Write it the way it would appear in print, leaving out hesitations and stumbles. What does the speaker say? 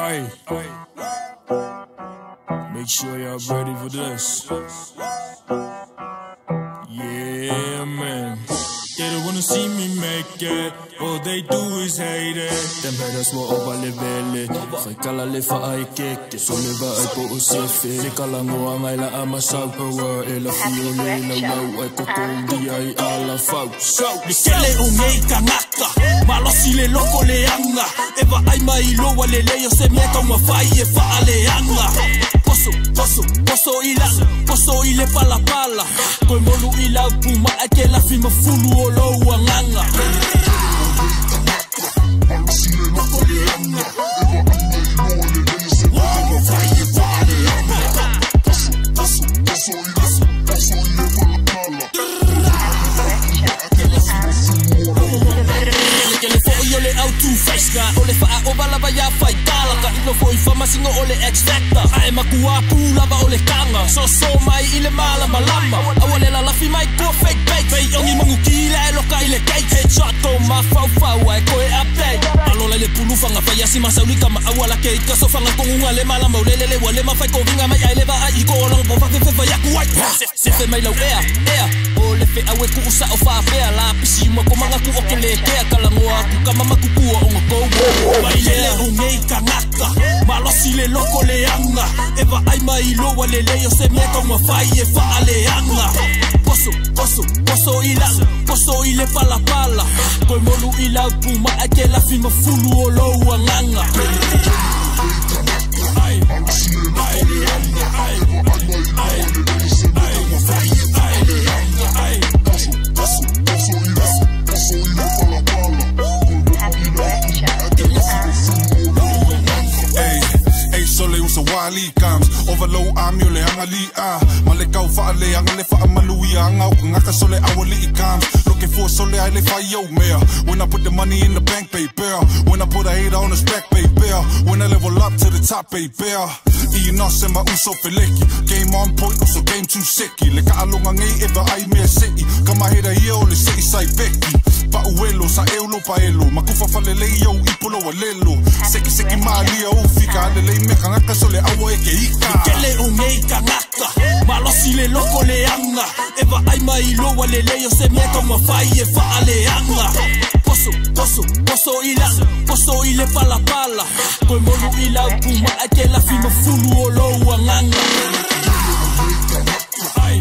Aye. Make sure y'all ready for this. Yeah, man. They don't wanna see me make it. All they do is hate it. Them haters will overlevel it. Kala lefa ai keke. So leva ai po usefe. Kala ngoa ngai la ama saupawa. Ela fiole la wau ai kokondi ai ala fau. Mikele o ngei kangaka. Malosi le loko le anga. Eva ai mai loa le leo se meka uma fai e faa le anga. Poso ila, poso ile pala pala. Koe molu ila puma ake la fima fulu o loa nganga. Ole faa o bala ya fai tala ka ino foi fama singo ole X-Factor ae makua lava ole kanga so mai ile mala malama awale la lafi mai ko fake bait fei ongi mangu kila e loka ile cake headshot to ma fau ai koe update alola le pulu fanga fai asi masaulika ma awala ke kaso fanga kongunga le mala maulele wale ma fai ko vinga mai ai leva ai ko long bo fa fa ya kuai se fe mai lau ea ole fe awe ku usa o fa pea la pisi mo ko manga ku okele ke kala ngoa ku kama makuku o ngo Wailele ungei kangaka Malosi le loko le anga Eva ai mai loa le leo se meka uma fai e faa le anga Poso ile pala pala Koe molu ila puma ake la fima fulu o loa nganga Wali comes overlow amule hangali male kau fa le angale fa malui anga ngaka sole awali comes looking for sole I le fa yo mayor when I put the money in the bank baby when I put a hate on the stack baby when I level up to the top baby you know sema uso feleki game on point also game too sicky le ka alonga ngai eva ai me city kama hera yo le sei sai beki pa uelo sa eulo pa elo makufa fale le yo ipolo walelo seki mali o fika le me kanga sole awo eke ika Mikele ungei kangaka Malosi le loko le anga Eva ai mai loa le leo se meka uma fai e faa le anga Poso ile pala pala Koe molu ila puma ake la fima fulu o loa nganga Ay